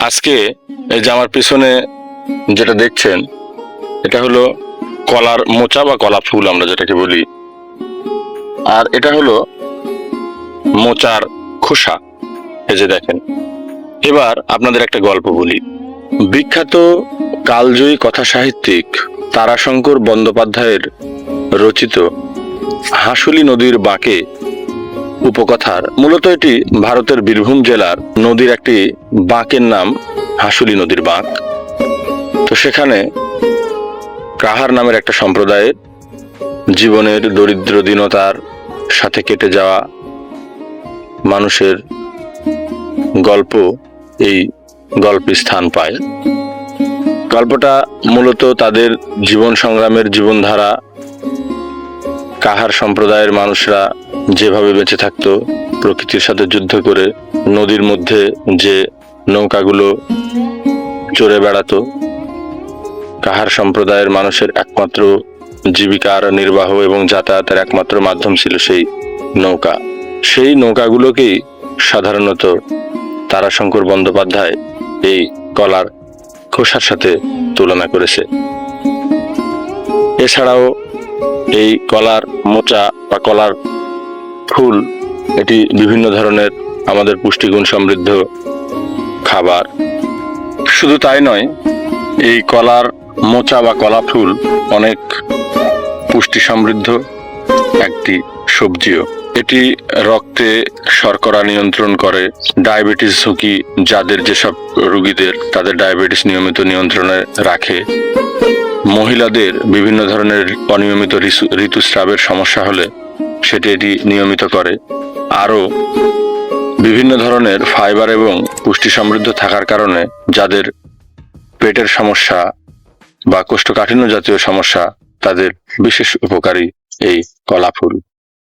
আজকে এই যে আমার পিছনে যেটা দেখছেন এটা হলো কলার মোচা বা কলা ফুল আমরা যেটাকে বলি, আর এটা হলো মোচার খোসা। এই যে দেখেন। এবার আপনাদের একটা গল্প বলি। বিখ্যাত কালজয়ী কথা সাহিত্যিক তারাশঙ্কর বন্দ্যোপাধ্যায়ের রচিত হাঁসুলী নদীর বাঁকে উপকথার মূলত এটি ভারতের বীরভূম জেলার নদীর একটি বাঁকের নাম হাঁসুলী নদীর বাঁক। তো সেখানে কাহার নামের একটা সম্প্রদায়ের জীবনের দরিদ্র দীনতার সাথে কেটে যাওয়া মানুষের গল্প এই গল্পে স্থান পায়। গল্পটা মূলত তাদের জীবন সংগ্রামের জীবনধারা, কাহার সম্প্রদায়ের মানুষরা যেভাবে বেঁচে থাকতো প্রকৃতির সাথে যুদ্ধ করে, নদীর মধ্যে যে নৌকাগুলো চড়ে বেড়াতো। কাহার সম্প্রদায়ের মানুষের একমাত্র জীবিকার নির্বাহ এবং যাতায়াতের একমাত্র মাধ্যম ছিল সেই নৌকা। সেই নৌকাগুলোকেই সাধারণত তারাশঙ্কর বন্দ্যোপাধ্যায় এই কলার খোসার সাথে তুলনা করেছে। এছাড়াও এই কলার মোচা বা কলার ফুল এটি বিভিন্ন ধরনের আমাদের পুষ্টিগুণ সমৃদ্ধ খাবার। শুধু তাই নয়, এই কলার মোচা বা কলা ফুল অনেক পুষ্টি সমৃদ্ধ একটি সবজিও। এটি রক্তে শর্করা নিয়ন্ত্রণ করে, ডায়াবেটিস ঝুঁকি যাদের, যেসব রোগীদের, তাদের ডায়াবেটিস নিয়মিত নিয়ন্ত্রণে রাখে। মহিলাদের বিভিন্ন ধরনের অনিয়মিত ঋতুস্রাবের সমস্যা হলে সেটি এটি নিয়মিত করে। আরও বিভিন্ন ধরনের ফাইবার এবং পুষ্টি সমৃদ্ধ থাকার কারণে যাদের পেটের সমস্যা বা কোষ্ঠকাঠিন্য জাতীয় সমস্যা, তাদের বিশেষ উপকারী এই কলা ফুল।